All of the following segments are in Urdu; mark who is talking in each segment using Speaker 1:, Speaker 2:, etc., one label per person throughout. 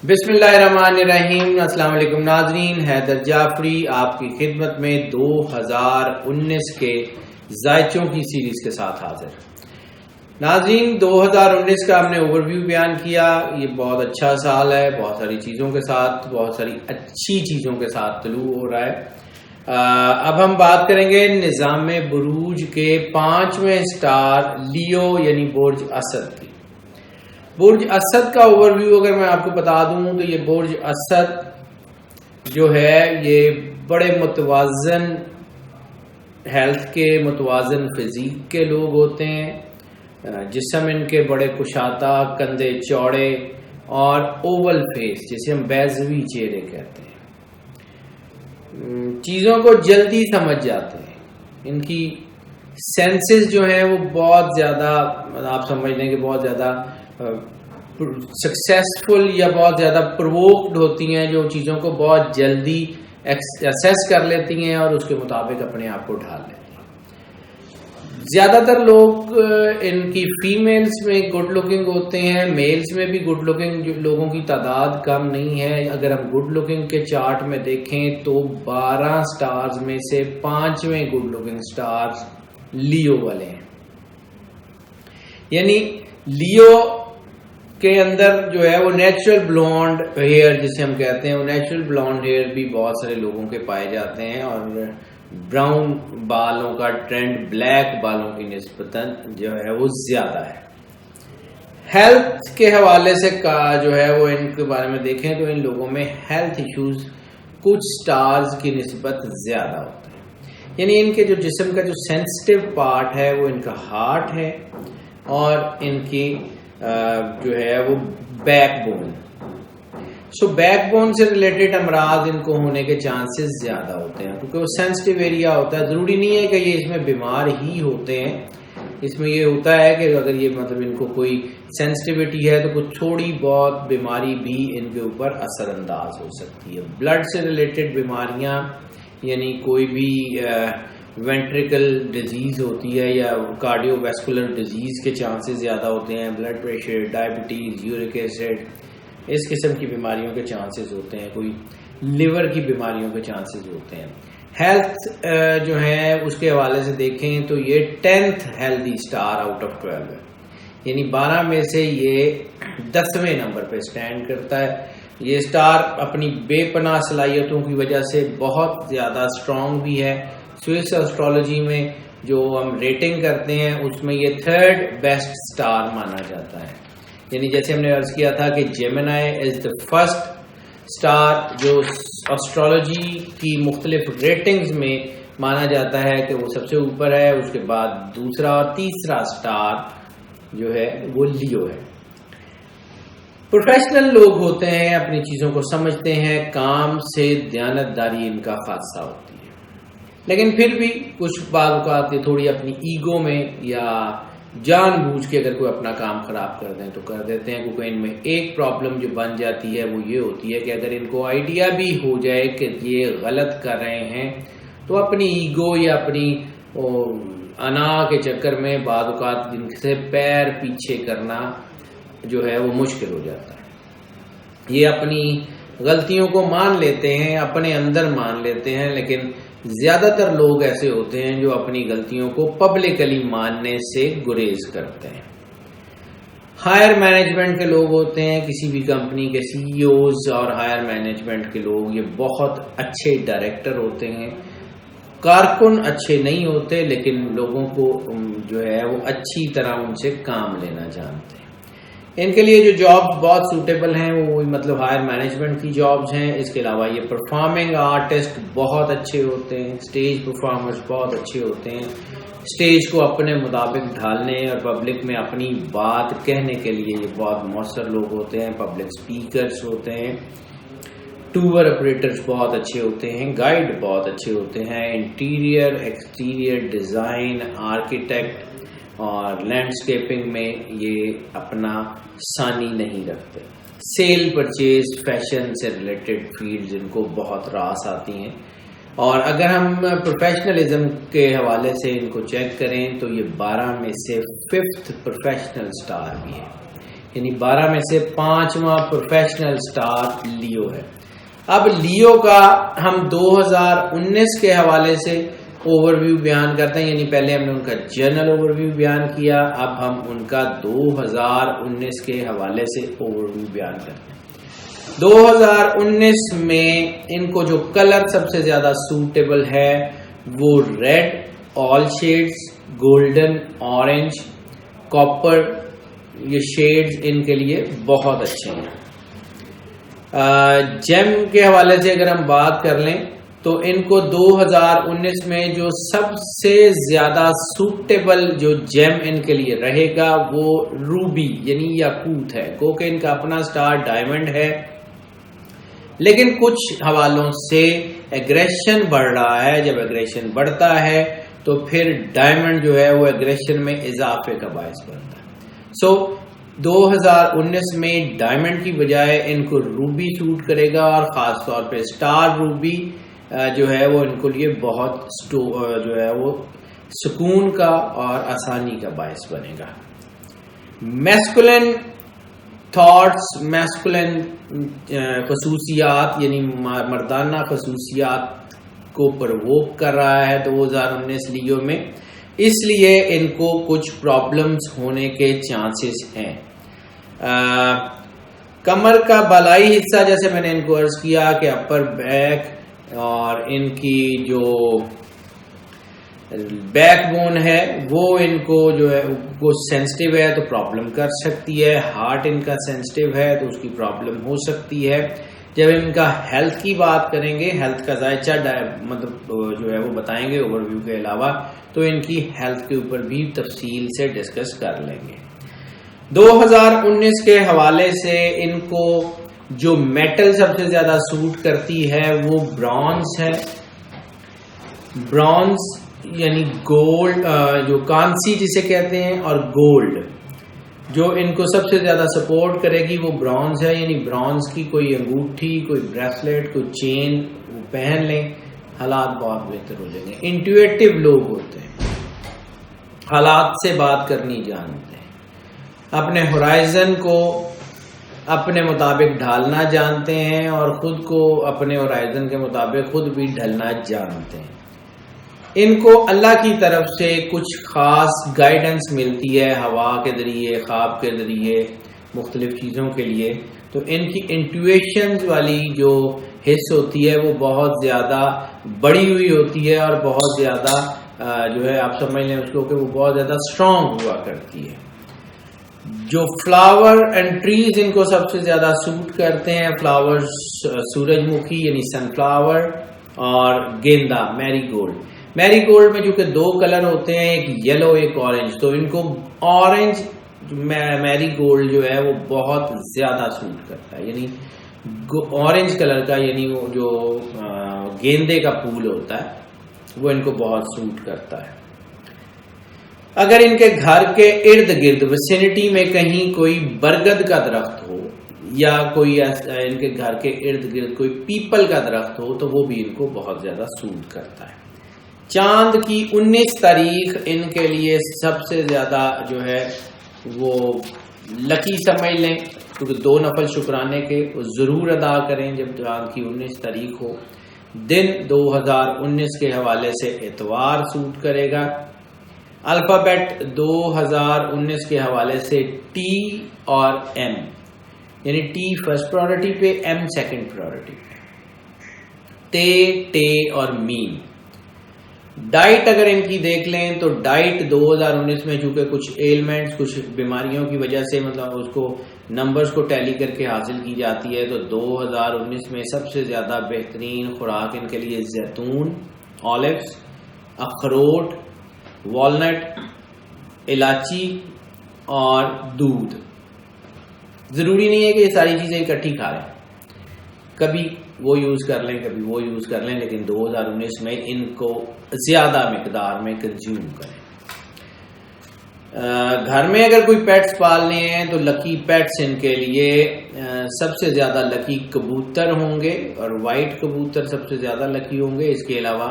Speaker 1: بسم اللہ الرحمن الرحیم۔ السلام علیکم ناظرین، حیدر جعفری آپ کی خدمت میں 2019 کے ذائچوں کی سیریز کے ساتھ حاضر۔ ناظرین، 2019 کا ہم نے اوور ویو بیان کیا۔ یہ بہت اچھا سال ہے، بہت ساری چیزوں کے ساتھ، بہت ساری اچھی چیزوں کے ساتھ طلوع ہو رہا ہے۔ اب ہم بات کریں گے نظام بروج کے 5ویں سٹار لیو یعنی برج اسد کی۔ برج اسد کا اوور ویو اگر میں آپ کو بتا دوں تو یہ برج اسد جو ہے یہ بڑے متوازن ہیلتھ کے، متوازن فزیک کے لوگ ہوتے ہیں۔ جسم ان کے بڑے کشادہ، کندھے چوڑے اور اوول فیس جسے ہم بیضوی چہرے کہتے ہیں۔ چیزوں کو جلدی سمجھ جاتے ہیں۔ ان کی سینسز جو ہیں وہ بہت زیادہ، آپ سمجھ لیں کہ بہت زیادہ سکسیسفل یا بہت زیادہ پرووکڈ ہوتی ہیں، جو چیزوں کو بہت جلدی ایسیس کر لیتی ہیں اور اس کے مطابق اپنے آپ کو ڈھال لیتی ہیں۔ زیادہ تر لوگ ان کی فیمیلز میں گڈ لکنگ ہوتے ہیں، میلز میں بھی گڈ لکنگ لوگوں کی تعداد کم نہیں ہے۔ اگر ہم گڈ لکنگ کے چارٹ میں دیکھیں تو 12 سٹارز میں سے 5ویں گڈ لکنگ سٹارز لیو والے ہیں۔ یعنی لیو کے اندر جو ہے وہ نیچرل بلونڈ ہیئر جسے ہم کہتے ہیں، وہ نیچرل بلونڈ ہیئر بھی بہت سارے لوگوں کے پائے جاتے ہیں، اور براؤن بالوں کا ٹرینڈ بلیک بالوں کی نسبتاً جو ہے وہ زیادہ ہے۔ ہیلتھ کے حوالے سے جو ہے وہ ان کے بارے میں دیکھیں تو ان لوگوں میں ہیلتھ ایشوز کچھ سٹارز کی نسبت زیادہ ہوتے ہیں۔ یعنی ان کے جو جسم کا جو سینسٹیو پارٹ ہے وہ ان کا ہارٹ ہے، اور ان کی جو ہے وہ بیک بون۔ بیک بون سے ریلیٹڈ امراض ان کو ہونے کے چانسز زیادہ ہوتے ہیں، کیونکہ وہ سینسٹیو ایریا ہوتا ہے۔ ضروری نہیں ہے کہ یہ اس میں بیمار ہی ہوتے ہیں، اس میں یہ ہوتا ہے کہ اگر یہ مطلب ان کو کوئی سینسٹیوٹی ہے تو کچھ تھوڑی بہت بیماری بھی ان کے اوپر اثر انداز ہو سکتی ہے۔ بلڈ سے ریلیٹڈ بیماریاں، یعنی کوئی بھی وینٹریکل ڈیزیز ہوتی ہے یا کارڈیو ویسکولر ڈیزیز کے چانسز زیادہ ہوتے ہیں۔ Blood pressure, diabetes, uric acid, اس قسم کی بیماریوں کے چانسز ہوتے ہیں۔ کوئی لیور کی بیماریوں کے چانسز ہوتے ہیں۔ ہیلتھ جو ہے اس کے حوالے سے دیکھیں تو یہ 10th healthy star out of 12 ہے، یعنی 12 میں سے یہ 10ویں نمبر پہ سٹینڈ کرتا ہے۔ یہ سٹار اپنی بے پناہ صلاحیتوں کی وجہ سے بہت زیادہ اسٹرانگ بھی ہے۔ سوئس ایسٹرولوجی میں جو ہم ریٹنگ کرتے ہیں اس میں یہ 3rd بیسٹ سٹار مانا جاتا ہے۔ یعنی جیسے ہم نے عرض کیا تھا کہ جیمنائی از دا فرسٹ سٹار جو ایسٹرولوجی کی مختلف ریٹنگز میں مانا جاتا ہے کہ وہ سب سے اوپر ہے، اس کے بعد دوسرا اور تیسرا سٹار جو ہے وہ لیو ہے۔ پروفیشنل لوگ ہوتے ہیں، اپنی چیزوں کو سمجھتے ہیں، کام سے دیانتداری ان کا خاصہ ہوتی ہے، لیکن پھر بھی کچھ بعض اوقات تھوڑی اپنی ایگو میں یا جان بوجھ کے اگر کوئی اپنا کام خراب کر دیں تو کر دیتے ہیں، کیونکہ ان میں ایک پرابلم جو بن جاتی ہے وہ یہ ہوتی ہے کہ اگر ان کو آئیڈیا بھی ہو جائے کہ یہ غلط کر رہے ہیں تو اپنی ایگو یا اپنی انا کے چکر میں بعض اوقات ان سے پیر پیچھے کرنا جو ہے وہ مشکل ہو جاتا ہے۔ یہ اپنی غلطیوں کو مان لیتے ہیں، اپنے اندر مان لیتے ہیں، لیکن زیادہ تر لوگ ایسے ہوتے ہیں جو اپنی غلطیوں کو پبلکلی ماننے سے گریز کرتے ہیں۔ ہائر مینجمنٹ کے لوگ ہوتے ہیں، کسی بھی کمپنی کے سی ای اوز اور ہائر مینجمنٹ کے لوگ یہ بہت اچھے ڈائریکٹر ہوتے ہیں۔ کارکن اچھے نہیں ہوتے، لیکن لوگوں کو جو ہے وہ اچھی طرح ان سے کام لینا جانتے ہیں۔ ان کے لیے جو جاب بہت سوٹیبل ہیں وہ مطلب ہائر مینجمنٹ کی جابز ہیں۔ اس کے علاوہ یہ پرفارمنگ آرٹسٹ بہت اچھے ہوتے ہیں، اسٹیج پرفارمرز بہت اچھے ہوتے ہیں، اسٹیج کو اپنے مطابق ڈھالنے اور پبلک میں اپنی بات کہنے کے لیے یہ بہت مؤثر لوگ ہوتے ہیں۔ پبلک اسپیکرز ہوتے ہیں، ٹور آپریٹرز بہت اچھے ہوتے ہیں، گائیڈ بہت اچھے ہوتے ہیں، انٹیریئر ایکسٹیریئر ڈیزائن، آرکیٹیکٹ اور لینڈسکیپنگ میں یہ اپنا ثانی نہیں رکھتے۔ سیل، پرچیز، فیشن سے ریلیٹڈ فیلڈز ان کو بہت راس آتی ہیں، اور اگر ہم پروفیشنلزم کے حوالے سے ان کو چیک کریں تو یہ 12 میں سے 5th پروفیشنل سٹار بھی ہے۔ یعنی 12 میں سے 5واں پروفیشنل سٹار لیو ہے۔ اب لیو کا ہم 2019 کے حوالے سے اوور ویو بیان کرتے ہیں، یعنی پہلے ہم نے ان کا جنرل اوور ویو بیان کیا، اب ہم ان کا 2019 کے حوالے سے اوور ویو بیان کرتے ہیں۔ 2019 میں ان کو جو کلر سب سے زیادہ سوٹیبل ہے وہ ریڈ، آل شیڈز، گولڈن، اورنج، کاپر، یہ شیڈز ان کے لیے بہت اچھے ہیں۔ جیم کے حوالے سے اگر ہم بات کر لیں تو ان کو 2019 میں جو سب سے زیادہ سوٹیبل جو جیم ان کے لیے رہے گا وہ روبی یعنی یاقوت ہے، کیونکہ ان کا اپنا سٹار ڈائمنڈ ہے، لیکن کچھ حوالوں سے ایگریشن بڑھ رہا ہے۔ جب ایگریشن بڑھتا ہے تو پھر ڈائمنڈ جو ہے وہ ایگریشن میں اضافے کا باعث بنتا ہے۔ سو 2019 میں ڈائمنڈ کی بجائے ان کو روبی سوٹ کرے گا، اور خاص طور پہ سٹار روبی جو ہے وہ ان کو لیے بہت جو ہے وہ سکون کا اور آسانی کا باعث بنے گا۔ میسکولن تھاٹس، میسکولن خصوصیات یعنی مردانہ خصوصیات کو پرووک کر رہا ہے 2019 لیو میں، اس لیے ان کو کچھ پرابلمز ہونے کے چانسز ہیں۔ کمر کا بالائی حصہ جیسے میں نے ان کو عرض کیا کہ اپر بیک اور ان کی جو بیک بون ہے وہ ان کو جو ہے وہ سینسٹیو ہے تو پرابلم کر سکتی ہے، ہارٹ ان کا سینسٹیو ہے تو اس کی پرابلم ہو سکتی ہے۔ جب ان کا ہیلتھ کی بات کریں گے، ہیلتھ کا ذائچہ مطلب جو ہے وہ بتائیں گے اوور ویو کے علاوہ، تو ان کی ہیلتھ کے اوپر بھی تفصیل سے ڈسکس کر لیں گے۔ 2019 کے حوالے سے ان کو جو میٹل سب سے زیادہ سوٹ کرتی ہے وہ برونز ہے۔ برونز یعنی گولڈ، جو کانسی جسے کہتے ہیں، اور گولڈ جو ان کو سب سے زیادہ سپورٹ کرے گی وہ برونز ہے، یعنی برونز کی کوئی انگوٹھی، کوئی بریسلیٹ، کوئی چین وہ پہن لیں، حالات بہت بہتر ہو جائیں گے۔ انٹویٹو لوگ ہوتے ہیں، حالات سے بات کرنی جانتے ہیں، اپنے ہورائزن کو اپنے مطابق ڈھالنا جانتے ہیں اور خود کو اپنے ہورائزن کے مطابق خود بھی ڈھلنا جانتے ہیں۔ ان کو اللہ کی طرف سے کچھ خاص گائیڈنس ملتی ہے، ہوا کے ذریعے، خواب کے ذریعے، مختلف چیزوں کے لیے، تو ان کی انٹویشنز والی جو حص ہوتی ہے وہ بہت زیادہ بڑی ہوئی ہوتی ہے اور بہت زیادہ جو ہے آپ سمجھ لیں اس کو کہ وہ بہت زیادہ اسٹرانگ ہوا کرتی ہے۔ جو فلاور اینڈ ٹریز ان کو سب سے زیادہ سوٹ کرتے ہیں، فلاور سورج مکھی یعنی سن فلاور اور گیندا، میری گولڈ۔ میری گولڈ میں چونکہ دو کلر ہوتے ہیں، ایک یلو ایک اورنج، تو ان کو اورنج میری گولڈ جو ہے وہ بہت زیادہ سوٹ کرتا ہے، یعنی اورنج کلر کا، یعنی وہ جو گیندے کا پھول ہوتا ہے وہ ان کو بہت سوٹ کرتا ہے۔ اگر ان کے گھر کے ارد گرد ویسینٹی میں کہیں کوئی برگد کا درخت ہو یا کوئی ان کے گھر کے ارد گرد کوئی پیپل کا درخت ہو تو وہ بھی ان کو بہت زیادہ سوٹ کرتا ہے۔ چاند کی 19 تاریخ ان کے لیے سب سے زیادہ جو ہے وہ لکی سمجھ لیں، کیونکہ 2 نفل شکرانے کے ضرور ادا کریں جب چاند کی 19 تاریخ ہو۔ دن 2019 کے حوالے سے اتوار سوٹ کرے گا۔ الفابیٹ 2019 کے حوالے سے ٹی اور ایم، یعنی ٹی فرسٹ پرائورٹی پہ، ایم سیکنڈ پرائورٹی پہ، ٹے اور میم۔ ڈائٹ اگر ان کی دیکھ لیں تو ڈائٹ 2019 میں چونکہ کچھ ایلمنٹس، کچھ بیماریوں کی وجہ سے مطلب اس کو نمبرز کو ٹیلی کر کے حاصل کی جاتی ہے، تو 2019 میں سب سے زیادہ بہترین خوراک ان کے لیے زیتون، اولیوز، اخروٹ، والنٹ، الائچی اور دودھ۔ ضروری نہیں ہے کہ یہ ساری چیزیں اکٹھی کھا لیں، کبھی وہ یوز کر لیں کبھی وہ یوز کر لیں، لیکن 2019 میں ان کو زیادہ مقدار میں کنزیوم کریں۔ گھر میں اگر کوئی پیٹس پالنے ہیں تو لکی پیٹس ان کے لیے سب سے زیادہ لکی کبوتر ہوں گے، اور وائٹ کبوتر سب سے زیادہ لکی ہوں گے۔ اس کے علاوہ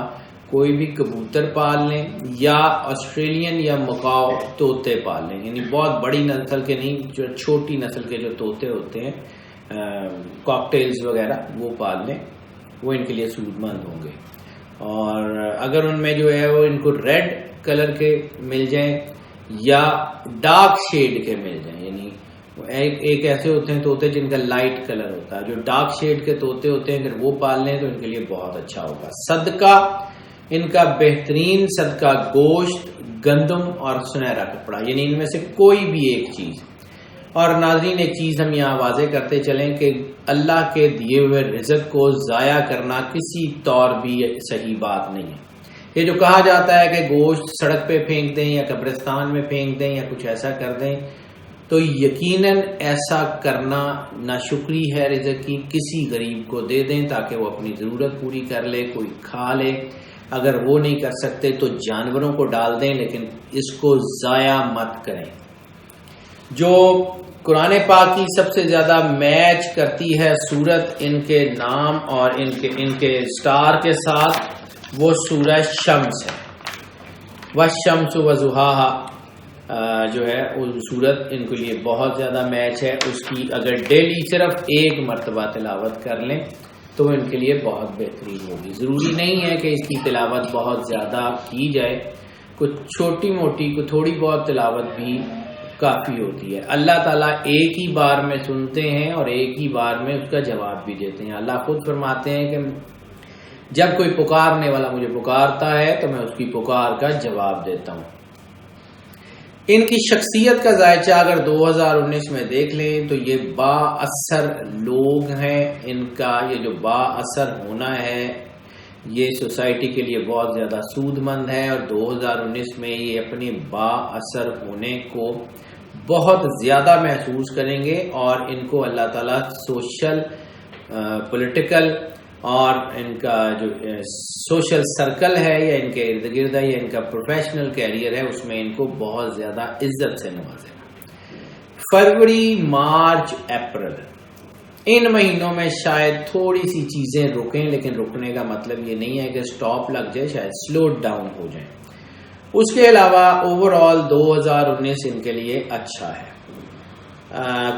Speaker 1: کوئی بھی کبوتر پال لیں یا آسٹریلین یا مکاؤ طوطے پال لیں، یعنی بہت بڑی نسل کے نہیں، جو چھوٹی نسل کے جو طوطے ہوتے ہیں کاکٹیلز وغیرہ وہ پال لیں، وہ ان کے لیے سود مند ہوں گے۔ اور اگر ان میں جو ہے وہ ان کو ریڈ کلر کے مل جائیں یا ڈارک شیڈ کے مل جائیں، یعنی ایک ایسے ہوتے ہیں طوطے جن کا لائٹ کلر ہوتا ہے، جو ڈارک شیڈ کے طوطے ہوتے ہیں، اگر وہ پال لیں تو ان کے لیے بہت اچھا ہوگا۔ صدقہ ان کا بہترین صدقہ گوشت، گندم اور سنہرا کپڑا، یعنی ان میں سے کوئی بھی ایک چیز۔ اور ناظرین ایک چیز ہم یہاں واضح کرتے چلیں کہ اللہ کے دیے ہوئے رزق کو ضائع کرنا کسی طور بھی صحیح بات نہیں ہے۔ یہ جو کہا جاتا ہے کہ گوشت سڑک پہ پھینک دیں یا قبرستان میں پھینک دیں یا کچھ ایسا کر دیں، تو یقیناً ایسا کرنا ناشکری ہے رزق کی۔ کسی غریب کو دے دیں تاکہ وہ اپنی ضرورت پوری کر لے، کوئی کھا لے۔ اگر وہ نہیں کر سکتے تو جانوروں کو ڈال دیں، لیکن اس کو ضائع مت کریں۔ جو قرآن پاک کی سب سے زیادہ میچ کرتی ہے سورت ان کے نام اور ان کے سٹار کے ساتھ، وہ سورہ شمس ہے۔ والشمس وضحاہا جو ہے وہ سورت ان کے لیے بہت زیادہ میچ ہے۔ اس کی اگر ڈیلی صرف ایک مرتبہ تلاوت کر لیں تو وہ ان کے لیے بہت بہترین ہوگی۔ ضروری نہیں ہے کہ اس کی تلاوت بہت زیادہ کی جائے، کچھ چھوٹی موٹی کو تھوڑی بہت تلاوت بھی کافی ہوتی ہے۔ اللہ تعالیٰ ایک ہی بار میں سنتے ہیں اور ایک ہی بار میں اس کا جواب بھی دیتے ہیں۔ اللہ خود فرماتے ہیں کہ جب کوئی پکارنے والا مجھے پکارتا ہے تو میں اس کی پکار کا جواب دیتا ہوں۔ ان کی شخصیت کا ذائچہ اگر 2019 میں دیکھ لیں تو یہ با اثر لوگ ہیں۔ ان کا یہ جو با اثر ہونا ہے یہ سوسائٹی کے لیے بہت زیادہ سود مند ہے، اور 2019 میں یہ اپنی با اثر ہونے کو بہت زیادہ محسوس کریں گے، اور ان کو اللہ تعالیٰ سوشل پولیٹیکل اور ان کا جو سوشل سرکل ہے یا ان کے ارد گرد ہے یا ان کا پروفیشنل کیریئر ہے اس میں ان کو بہت زیادہ عزت سے نوازے گا۔ فروری، مارچ، اپریل، ان مہینوں میں شاید تھوڑی سی چیزیں رکیں، لیکن رکنے کا مطلب یہ نہیں ہے کہ سٹاپ لگ جائے، شاید سلو ڈاؤن ہو جائیں۔ اس کے علاوہ اوور آل 2019 ان کے لیے اچھا ہے۔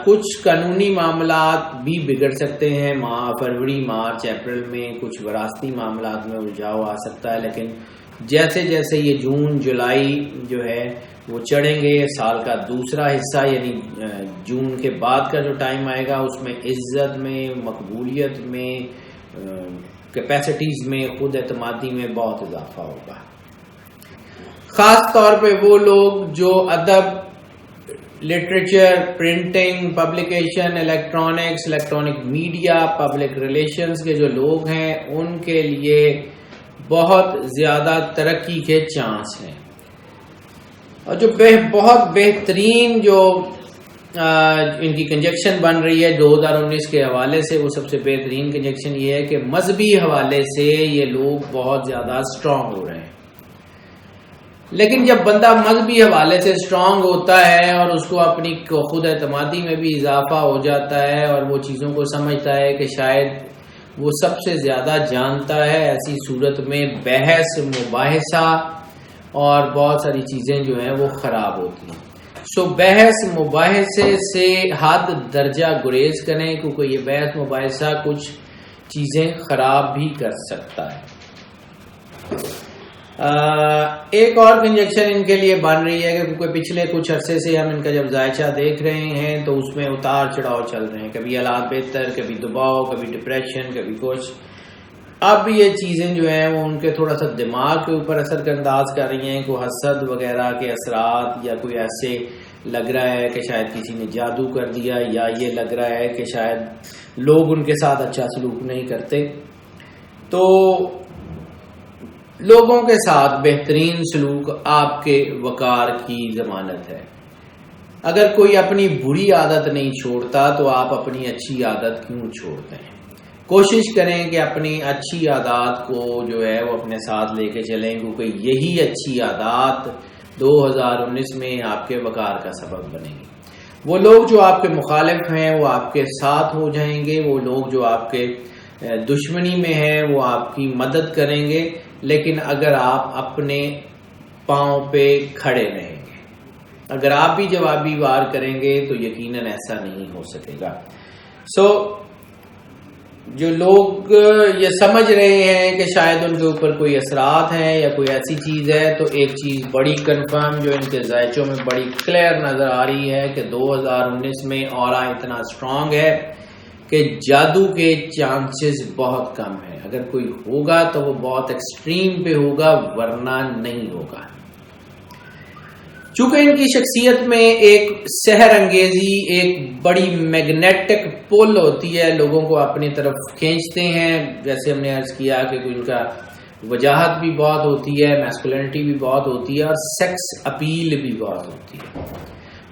Speaker 1: کچھ قانونی معاملات بھی بگڑ سکتے ہیں، فروری، مارچ، اپریل میں کچھ وراثتی معاملات میں الجھاؤ آ سکتا ہے، لیکن جیسے جیسے یہ جون جولائی جو ہے وہ چڑھیں گے، سال کا دوسرا حصہ یعنی جون کے بعد کا جو ٹائم آئے گا اس میں عزت میں، مقبولیت میں، کیپیسٹیز میں، خود اعتمادی میں بہت اضافہ ہوگا۔ خاص طور پہ وہ لوگ جو ادب، literature, printing, publication, electronic media, public relations کے جو لوگ ہیں ان کے لیے بہت زیادہ ترقی کے چانس ہیں۔ اور جو بہت بہترین جو ان کی کنجکشن بن رہی ہے 2019 کے حوالے سے، وہ سب سے بہترین کنجکشن یہ ہے کہ مذہبی حوالے سے یہ لوگ بہت زیادہ سٹرونگ ہو رہے ہیں۔ لیکن جب بندہ مذہبی حوالے سے سٹرونگ ہوتا ہے اور اس کو اپنی خود اعتمادی میں بھی اضافہ ہو جاتا ہے اور وہ چیزوں کو سمجھتا ہے کہ شاید وہ سب سے زیادہ جانتا ہے، ایسی صورت میں بحث، مباحثہ اور بہت ساری چیزیں جو ہیں وہ خراب ہوتی ہیں۔ سو بحث مباحثے سے حد درجہ گریز کریں، کیونکہ یہ بحث مباحثہ کچھ چیزیں خراب بھی کر سکتا ہے۔ ایک اور کنجکشن ان کے لیے بن رہی ہے کہ کیونکہ پچھلے کچھ عرصے سے ہم ان کا جب ذائچہ دیکھ رہے ہیں تو اس میں اتار چڑھاؤ چل رہے ہیں، کبھی حالات بہتر، کبھی دباؤ، کبھی ڈپریشن، کبھی کچھ۔ اب یہ چیزیں جو ہیں وہ ان کے تھوڑا سا دماغ کے اوپر اثر انداز کر رہی ہیں، کوئی حسد وغیرہ کے اثرات، یا کوئی ایسے لگ رہا ہے کہ شاید کسی نے جادو کر دیا، یا یہ لگ رہا ہے کہ شاید لوگ ان کے ساتھ اچھا سلوک نہیں کرتے۔ تو لوگوں کے ساتھ بہترین سلوک آپ کے وقار کی ضمانت ہے۔ اگر کوئی اپنی بری عادت نہیں چھوڑتا تو آپ اپنی اچھی عادت کیوں چھوڑتے ہیں؟ کوشش کریں کہ اپنی اچھی عادات کو جو ہے وہ اپنے ساتھ لے کے چلیں، کیونکہ یہی اچھی عادات 2019 میں آپ کے وقار کا سبب بنیں گی۔ وہ لوگ جو آپ کے مخالف ہیں وہ آپ کے ساتھ ہو جائیں گے، وہ لوگ جو آپ کے دشمنی میں ہیں وہ آپ کی مدد کریں گے، لیکن اگر آپ اپنے پاؤں پہ کھڑے رہیں گے، اگر آپ بھی جوابی وار کریں گے تو یقیناً ایسا نہیں ہو سکے گا. جو لوگ یہ سمجھ رہے ہیں کہ شاید ان کے اوپر کوئی اثرات ہیں یا کوئی ایسی چیز ہے، تو ایک چیز بڑی کنفرم جو ان کے ذائچوں میں بڑی کلیئر نظر آ رہی ہے کہ 2019 میں اورا اتنا اسٹرانگ ہے کہ جادو کے چانسز بہت کم ہیں. اگر کوئی ہوگا تو وہ بہت ایکسٹریم پہ ہوگا، ورنہ نہیں ہوگا. چونکہ ان کی شخصیت میں ایک سحر انگیزی، ایک بڑی میگنیٹک پل ہوتی ہے، لوگوں کو اپنی طرف کھینچتے ہیں. جیسے ہم نے عرض کیا کہ ان کا وجاہت بھی بہت ہوتی ہے، میسکولینٹی بھی بہت ہوتی ہے، اور سیکس اپیل بھی بہت ہوتی ہے.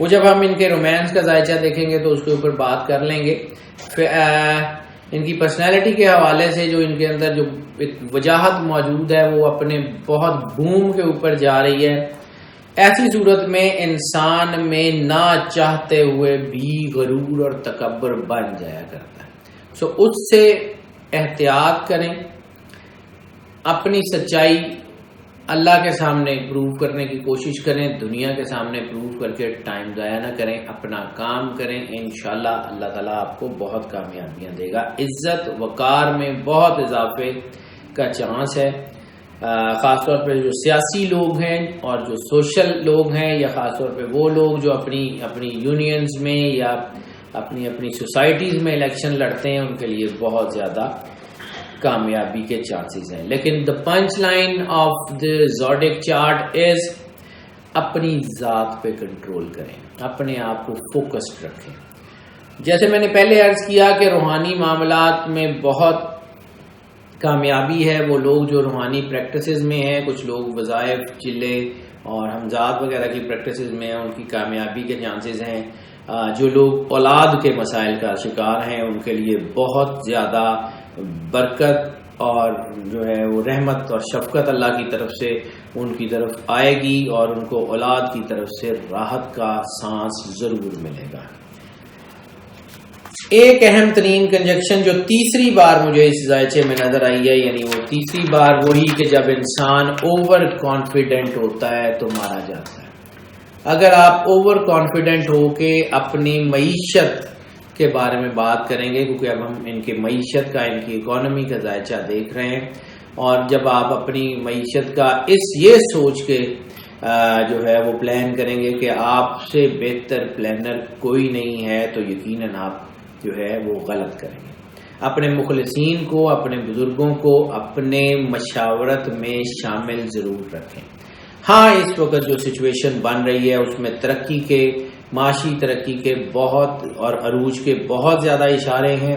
Speaker 1: وہ جب ہم ان کے رومانس کا ذائچہ دیکھیں گے تو اس کے اوپر بات کر لیں گے. ان کی پرسنالٹی کے حوالے سے جو ان کے اندر جو ایک وجاہت موجود ہے وہ اپنے بہت بوم کے اوپر جا رہی ہے. ایسی صورت میں انسان میں نہ چاہتے ہوئے بھی غرور اور تکبر بن جایا کرتا ہے. اس سے احتیاط کریں. اپنی سچائی اللہ کے سامنے پروو کرنے کی کوشش کریں، دنیا کے سامنے پروو کر کے ٹائم ضائع نہ کریں، اپنا کام کریں. انشاءاللہ اللہ تعالیٰ آپ کو بہت کامیابیاں دے گا. عزت وقار میں بہت اضافے کا چانس ہے. خاص طور پہ جو سیاسی لوگ ہیں اور جو سوشل لوگ ہیں، یا خاص طور پہ وہ لوگ جو اپنی یونینز میں یا اپنی سوسائٹیز میں الیکشن لڑتے ہیں، ان کے لیے بہت زیادہ کامیابی کے چانسز ہیں. لیکن the punch line of the zodiac chart is اپنی ذات پہ کنٹرول کریں، اپنے آپ کو فوکسڈ رکھیں. جیسے میں نے پہلے عرض کیا کہ روحانی معاملات میں بہت کامیابی ہے وہ لوگ جو روحانی پریکٹسز میں ہیں. کچھ لوگ وظائف، چلے اور حمزات وغیرہ کی پریکٹسز میں ہیں، ان کی کامیابی کے چانسز ہیں. جو لوگ اولاد کے مسائل کا شکار ہیں، ان کے لیے بہت زیادہ برکت اور جو ہے وہ رحمت اور شفقت اللہ کی طرف سے ان کی طرف آئے گی، اور ان کو اولاد کی طرف سے راحت کا سانس ضرور ملے گا. ایک اہم ترین کنجکشن جو تیسری بار مجھے اس ذائچے میں نظر آئی ہے، یعنی وہ تیسری بار وہی کہ جب انسان اوور کانفیڈنٹ ہوتا ہے تو مارا جاتا ہے. اگر آپ اوور کانفیڈنٹ ہو کے اپنی معیشت کے بارے میں بات کریں گے، کیونکہ اب ہم ان کی معیشت کا، ان کی اکانومی کا ذائچہ دیکھ رہے ہیں، اور جب آپ اپنی معیشت کا یہ سوچ کے جو ہے وہ پلان کریں گے کہ آپ سے بہتر پلانر کوئی نہیں ہے، تو یقیناً آپ جو ہے وہ غلط کریں گے. اپنے مخلصین کو، اپنے بزرگوں کو اپنے مشاورت میں شامل ضرور رکھیں. ہاں، اس وقت جو سچویشن بن رہی ہے اس میں ترقی کے، معاشی ترقی کے بہت اور عروج کے بہت زیادہ اشارے ہیں،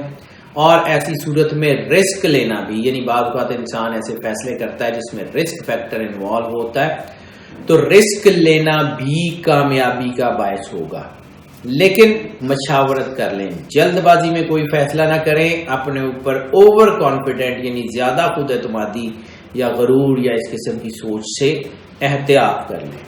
Speaker 1: اور ایسی صورت میں رسک لینا بھی، یعنی بعض اوقات انسان ایسے فیصلے کرتا ہے جس میں رسک فیکٹر انوالو ہوتا ہے، تو رسک لینا بھی کامیابی کا باعث ہوگا. لیکن مشاورت کر لیں، جلد بازی میں کوئی فیصلہ نہ کریں. اپنے اوپر اوور کانفیڈنٹ یعنی زیادہ خود اعتمادی یا غرور یا اس قسم کی سوچ سے احتیاط کر لیں.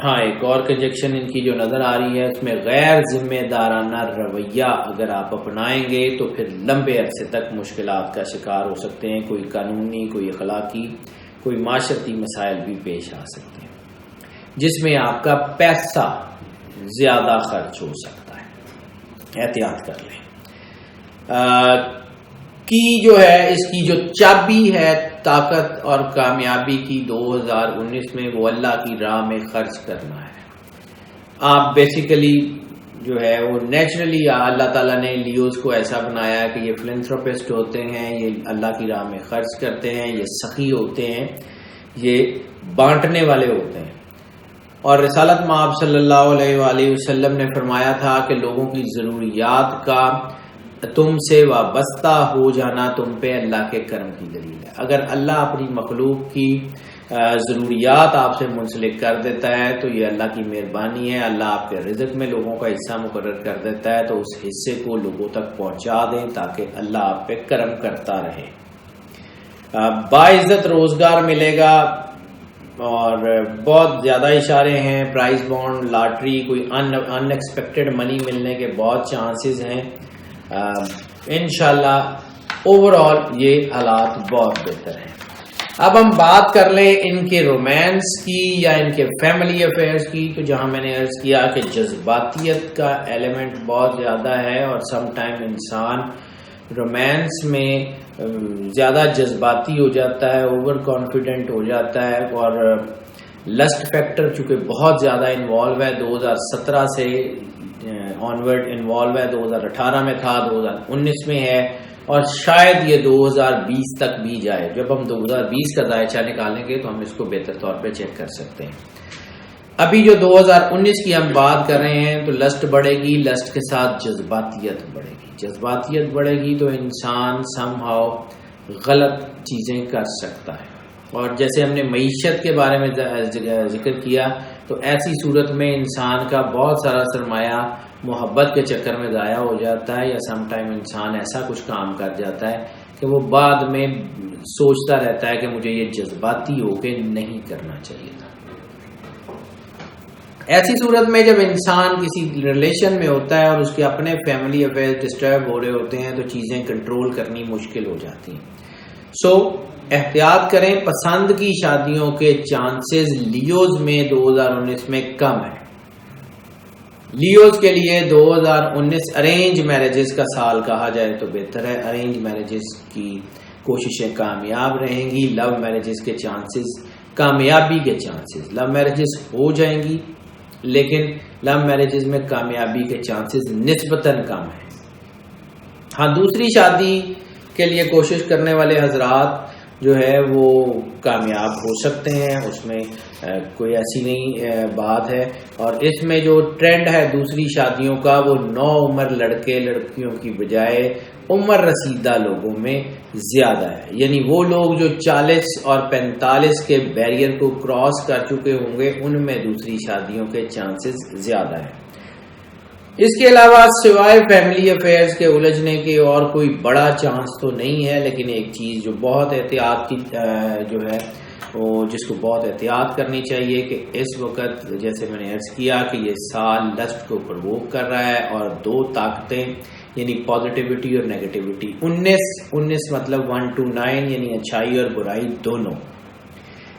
Speaker 1: ہاں، ایک اور کنجکشن ان کی جو نظر آ رہی ہے اس میں غیر ذمہ دارانہ رویہ اگر آپ اپنائیں گے تو پھر لمبے عرصے تک مشکلات کا شکار ہو سکتے ہیں. کوئی قانونی، کوئی اخلاقی، کوئی معاشرتی مسائل بھی پیش آ سکتے ہیں جس میں آپ کا پیسہ زیادہ خرچ ہو سکتا ہے. احتیاط کر لیں. کی جو ہے اس کی جو چابی ہے طاقت اور کامیابی کی 2019 میں، وہ اللہ کی راہ میں خرچ کرنا ہے. آپ بیسیکلی جو ہے وہ نیچرلی اللہ تعالیٰ نے لیوز کو ایسا بنایا کہ یہ فلنتھروپسٹ ہوتے ہیں، یہ اللہ کی راہ میں خرچ کرتے ہیں، یہ سخی ہوتے ہیں، یہ بانٹنے والے ہوتے ہیں. اور رسالت مآب صلی اللہ علیہ وآلہ وسلم نے فرمایا تھا کہ لوگوں کی ضروریات کا تم سے وابستہ ہو جانا تم پہ اللہ کے کرم کی دلیل ہے. اگر اللہ اپنی مخلوق کی ضروریات آپ سے منسلک کر دیتا ہے تو یہ اللہ کی مہربانی ہے. اللہ آپ کے رزق میں لوگوں کا حصہ مقرر کر دیتا ہے تو اس حصے کو لوگوں تک پہنچا دیں تاکہ اللہ آپ پہ کرم کرتا رہے. باعزت روزگار ملے گا اور بہت زیادہ اشارے ہیں. پرائز بانڈ، لاٹری، کوئی ان ایکسپیکٹڈ منی ملنے کے بہت چانسز ہیں. انشاءاللہ اوور آل یہ حالات بہت بہتر ہیں. اب ہم بات کر لیں ان کے رومانس کی یا ان کے فیملی افیئرس کی. تو جہاں میں نے عرض کیا کہ جذباتیت کا ایلیمنٹ بہت زیادہ ہے اور سم ٹائم انسان رومانس میں زیادہ جذباتی ہو جاتا ہے, اوور کانفیڈنٹ ہو جاتا ہے, اور لسٹ فیکٹر چونکہ بہت زیادہ انوالو ہے, 2017 سے آنورڈ انوالو ہے, 2018 میں تھا, 2019 میں ہے, اور شاید یہ 2020 تک بھی جائے. جب ہم 2020 کا ذائچہ نکالیں گے تو ہم اس کو بہتر طور پہ چیک کر سکتے ہیں. ابھی جو 2019 کی ہم بات کر رہے ہیں تو لسٹ بڑھے گی, لسٹ کے ساتھ جذباتیت بڑھے گی. جذباتیت بڑھے گی تو انسان سم ہاؤ غلط چیزیں کر سکتا ہے. اور جیسے ہم نے معیشت کے بارے میں ذکر کیا تو ایسی صورت میں انسان کا بہت سارا سرمایہ محبت کے چکر میں ضائع ہو جاتا ہے, یا سم ٹائم انسان ایسا کچھ کام کر جاتا ہے کہ وہ بعد میں سوچتا رہتا ہے کہ مجھے یہ جذباتی ہو کے نہیں کرنا چاہیے تھا. ایسی صورت میں جب انسان کسی ریلیشن میں ہوتا ہے اور اس کے اپنے فیملی افیئر ڈسٹرب ہو رہے ہوتے ہیں تو چیزیں کنٹرول کرنی مشکل ہو جاتی ہیں. سو احتیاط کریں. پسند کی شادیوں کے چانسز لیوز میں 2019 میں کم ہے. لیوز کے لیے 2019 ارینج میرجز کا سال کہا جائے تو بہتر ہے. ارینج میرجز کی کوششیں کامیاب رہیں گی. لو میرجز کے چانسز, کامیابی کے چانسز, لو میرجز ہو جائیں گی لیکن لو میرجز میں کامیابی کے چانسز نسبتاً کم ہیں. ہاں, دوسری شادی کے لیے کوشش کرنے والے حضرات جو ہے وہ کامیاب ہو سکتے ہیں, اس میں کوئی ایسی نہیں بات ہے. اور اس میں جو ٹرینڈ ہے دوسری شادیوں کا وہ نو عمر لڑکے لڑکیوں کی بجائے عمر رسیدہ لوگوں میں زیادہ ہے. یعنی وہ لوگ جو 40 اور 45 کے بیریئر کو کراس کر چکے ہوں گے ان میں دوسری شادیوں کے چانسز زیادہ ہیں. اس کے علاوہ سوائے فیملی افیئرز کے الجھنے کے اور کوئی بڑا چانس تو نہیں ہے, لیکن ایک چیز جو بہت احتیاط کی جو ہے وہ جس کو بہت احتیاط کرنی چاہیے کہ اس وقت جیسے میں نے عرض کیا کہ یہ سال لسٹ کو پرووک کر رہا ہے اور دو طاقتیں یعنی پازیٹیوٹی اور نیگیٹیوٹی 19 مطلب 1 to 9 یعنی اچھائی اور برائی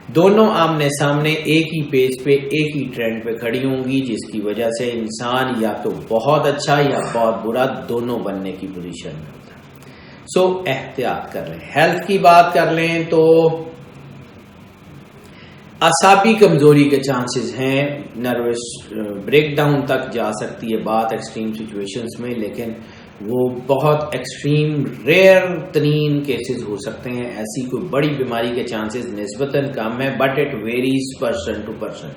Speaker 1: دونوں آمنے سامنے ایک ہی پیج پہ ایک ہی ٹرینڈ پہ کھڑی ہوں گی, جس کی وجہ سے انسان یا تو بہت اچھا یا بہت برا دونوں بننے کی پوزیشن میں ہوتا ہے. سو احتیاط کر لیں. ہیلتھ کی بات کر لیں تو اعصابی کمزوری کے چانسز ہیں, نروس بریک ڈاؤن تک جا سکتی ہے بات ایکسٹریم سچویشنز میں, لیکن وہ بہت ایکسٹریم ریئر ترین کیسز ہو سکتے ہیں. ایسی کوئی بڑی بیماری کے چانسز نسبتاً کم ہے, but it varies person to person.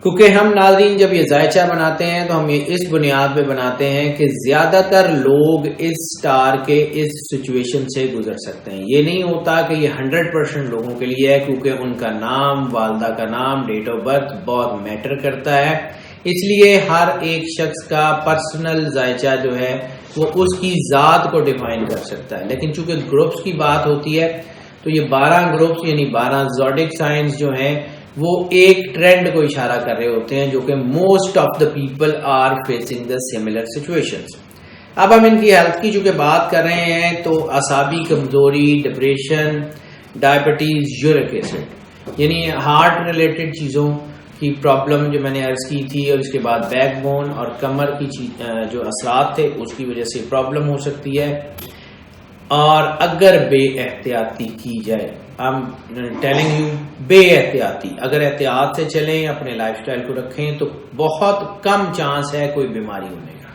Speaker 1: کیونکہ ہم ناظرین جب یہ ذائچہ بناتے ہیں تو ہم یہ اس بنیاد پہ بناتے ہیں کہ زیادہ تر لوگ اس سٹار کے اس سچویشن سے گزر سکتے ہیں. یہ نہیں ہوتا کہ یہ 100% لوگوں کے لیے ہے, کیونکہ ان کا نام, والدہ کا نام, ڈیٹ آف برتھ بہت میٹر کرتا ہے. اس لیے ہر ایک شخص کا پرسنل ذائچہ جو ہے وہ اس کی ذات کو ڈیفائن کر سکتا ہے. لیکن چونکہ گروپس کی بات ہوتی ہے تو یہ 12 گروپس یعنی 12 زوڈک سائنز جو ہیں وہ ایک ٹرینڈ کو اشارہ کر رہے ہوتے ہیں جو کہ most of the people are facing the similar situations. اب ہم ان کی ہیلتھ کی چونکہ بات کر رہے ہیں تو اعصابی کمزوری, ڈپریشن, ڈائبٹیز, یورک ایسڈ یعنی ہارٹ ریلیٹڈ چیزوں کی پرابلم جو میں نے عرض کی تھی, اور اس کے بعد بیک بون اور کمر کی جو اثرات تھے اس کی وجہ سے پرابلم ہو سکتی ہے. اور اگر بے احتیاطی کی جائے, ٹیلنگ یو بے احتیاطی, اگر احتیاط سے چلیں, اپنے لائف سٹائل کو رکھیں تو بہت کم چانس ہے کوئی بیماری ہونے کا.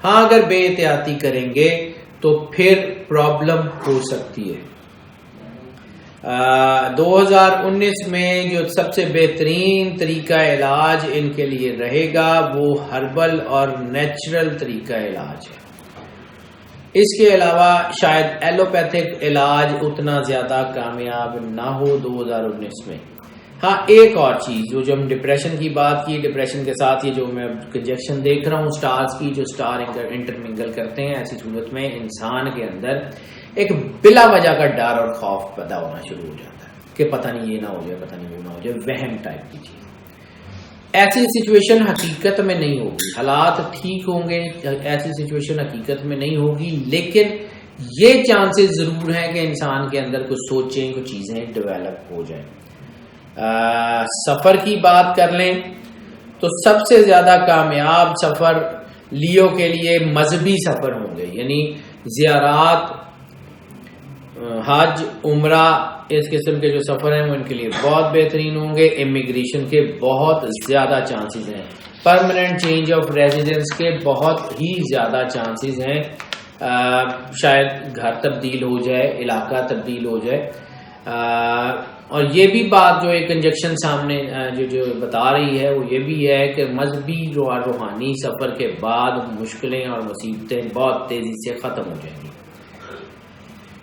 Speaker 1: ہاں اگر بے احتیاطی کریں گے تو پھر پرابلم ہو سکتی ہے. 2019 میں جو سب سے بہترین طریقہ علاج ان کے لیے رہے گا وہ ہربل اور نیچرل طریقہ علاج ہے. اس کے علاوہ شاید ایلوپیتھک علاج اتنا زیادہ کامیاب نہ ہو 2019 میں. ہاں ایک اور چیز جو ہم ڈپریشن کی بات کی, ڈپریشن کے ساتھ یہ جو میں کنجیکشن دیکھ رہا ہوں سٹارز کی جو سٹار انٹرمنگل کرتے ہیں, ایسی صورت میں انسان کے اندر ایک بلا وجہ کا ڈر اور خوف پیدا ہونا شروع ہو جاتا ہے کہ پتہ نہیں یہ نہ ہو جائے, پتہ نہیں وہ نہ ہو جائے, وہم ٹائپ کی چیز. ایسی سچویشن حقیقت میں نہیں ہوگی, حالات ٹھیک ہوں گے, ایسی سچویشن حقیقت میں نہیں ہوگی, لیکن یہ چانسز ضرور ہیں کہ انسان کے اندر کچھ سوچیں، کچھ چیزیں ڈیولپ ہو جائیں۔ سفر کی بات کر لیں تو سب سے زیادہ کامیاب سفر لیو کے لیے مذہبی سفر ہوں گے، یعنی زیارات، حج، عمرہ، اس قسم کے جو سفر ہیں وہ ان کے لیے بہت بہترین ہوں گے۔ امیگریشن کے بہت زیادہ چانسز ہیں، پرماننٹ چینج آف ریزیڈنس کے بہت ہی زیادہ چانسز ہیں، شاید گھر تبدیل ہو جائے، علاقہ تبدیل ہو جائے۔ اور یہ بھی بات جو ایک کنجکشن سامنے جو بتا رہی ہے وہ یہ بھی ہے کہ مذہبی اور روحانی سفر کے بعد مشکلیں اور مصیبتیں بہت تیزی سے ختم ہو جائیں گی۔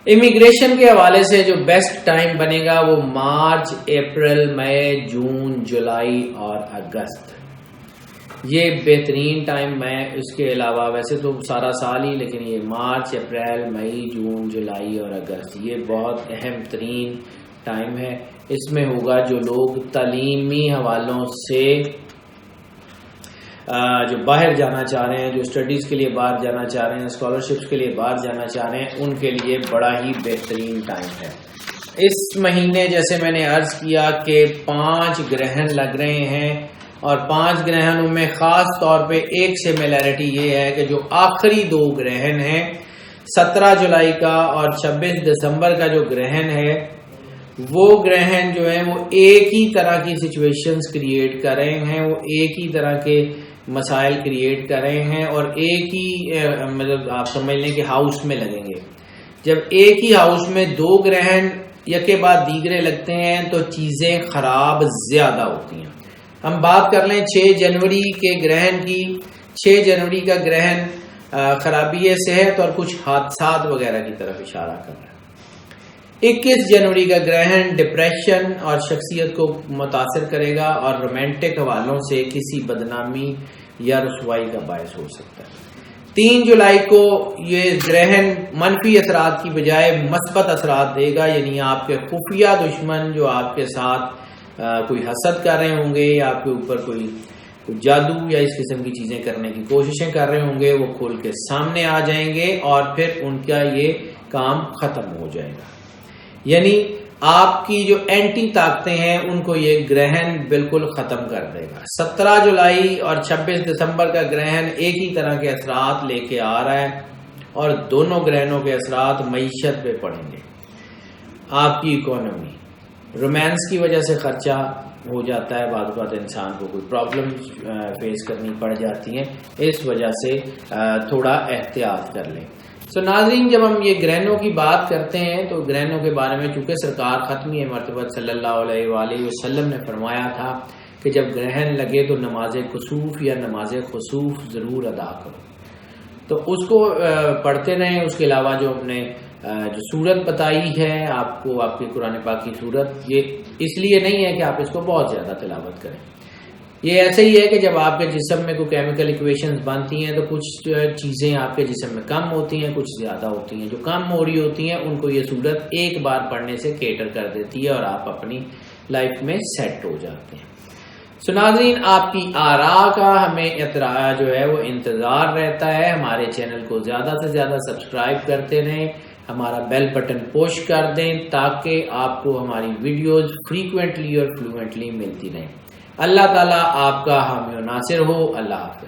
Speaker 1: امیگریشن کے حوالے سے جو بیسٹ ٹائم بنے گا وہ مارچ، اپریل، مئی، جون، جولائی اور اگست، یہ بہترین ٹائم ہے۔ اس کے علاوہ ویسے تو سارا سال ہی، لیکن یہ مارچ، اپریل، مئی، جون، جولائی اور اگست یہ بہت اہم ترین ٹائم ہے۔ اس میں ہوگا جو لوگ تعلیمی حوالوں سے جو باہر جانا چاہ رہے ہیں، جو اسٹڈیز کے لیے باہر جانا چاہ رہے ہیں، اسکالرشپس کے لیے باہر جانا چاہ رہے ہیں، ان کے لیے بڑا ہی بہترین ٹائم ہے۔ اس مہینے جیسے میں نے عرض کیا کہ 5 گرہن لگ رہے ہیں، اور 5 گرہنوں میں خاص طور پہ ایک سملیرٹی یہ ہے کہ جو آخری 2 گرہن ہیں، 17 جولائی کا اور 26 دسمبر کا جو گرہن ہے، وہ گرہن جو ہیں وہ ایک ہی طرح کی سچویشنز کریٹ کر رہے ہیں، وہ ایک ہی طرح کے مسائل کریٹ کر رہے ہیں، اور ایک ہی مطلب آپ سمجھ لیں کہ ہاؤس میں لگیں گے۔ جب ایک ہی ہاؤس میں 2 گرہن یکے بعد دیگرے لگتے ہیں تو چیزیں خراب زیادہ ہوتی ہیں۔ ہم بات کر لیں 6 جنوری کے گرہن کی۔ 6 جنوری کا گرہن خرابی صحت اور کچھ حادثات وغیرہ کی طرف اشارہ کر رہا ہے۔ 21 جنوری کا گرہن ڈپریشن اور شخصیت کو متاثر کرے گا اور رومانٹک حوالوں سے کسی بدنامی یا رسوائی کا باعث ہو سکتا ہے۔ 3 جولائی کو یہ گرہن منفی اثرات کی بجائے مثبت اثرات دے گا، یعنی آپ کے خفیہ دشمن جو آپ کے ساتھ کوئی حسد کر رہے ہوں گے یا آپ کے اوپر کوئی جادو یا اس قسم کی چیزیں کرنے کی کوششیں کر رہے ہوں گے، وہ کھول کے سامنے آ جائیں گے اور پھر ان کا یہ کام ختم ہو جائے گا۔ یعنی آپ کی جو اینٹی طاقتیں ہیں ان کو یہ گرہن بالکل ختم کر دے گا۔ 17 جولائی اور 26 دسمبر کا گرہن ایک ہی طرح کے اثرات لے کے آ رہا ہے، اور دونوں گرہنوں کے اثرات معیشت پہ پڑیں گے۔ آپ کی اکانومی، رومانس کی وجہ سے خرچہ ہو جاتا ہے، بعض اوقات انسان کو کوئی پرابلم فیس کرنی پڑ جاتی ہیں، اس وجہ سے تھوڑا احتیاط کر لیں۔ ناظرین، جب ہم یہ گرہنوں کی بات کرتے ہیں تو گرہنوں کے بارے میں چونکہ سرکار ختمی مرتبہ صلی اللہ علیہ وآلہ وسلم نے فرمایا تھا کہ جب گرہن لگے تو نماز کسوف یا نماز خسوف ضرور ادا کرو، تو اس کو پڑھتے رہیں۔ اس کے علاوہ جو ہم نے جو سورت بتائی ہے آپ کو، آپ کی قرآن پاک کی سورت، یہ اس لیے نہیں ہے کہ آپ اس کو بہت زیادہ تلاوت کریں، یہ ایسے ہی ہے کہ جب آپ کے جسم میں کوئی کیمیکل ایکویشنز بنتی ہیں تو کچھ چیزیں آپ کے جسم میں کم ہوتی ہیں، کچھ زیادہ ہوتی ہیں۔ جو کم ہو رہی ہوتی ہیں ان کو یہ سورت ایک بار پڑھنے سے کیٹر کر دیتی ہے اور آپ اپنی لائف میں سیٹ ہو جاتے ہیں۔ ناظرین، آپ کی آراء کا ہمیں جو ہے وہ انتظار رہتا ہے۔ ہمارے چینل کو زیادہ سے زیادہ سبسکرائب کرتے رہیں، ہمارا بیل بٹن پوش کر دیں تاکہ آپ کو ہماری ویڈیوز فریکوینٹلی اور فلوئنٹلی ملتی رہیں۔ اللہ تعالیٰ آپ کا حامی و ناصر ہو۔ اللہ حافظ۔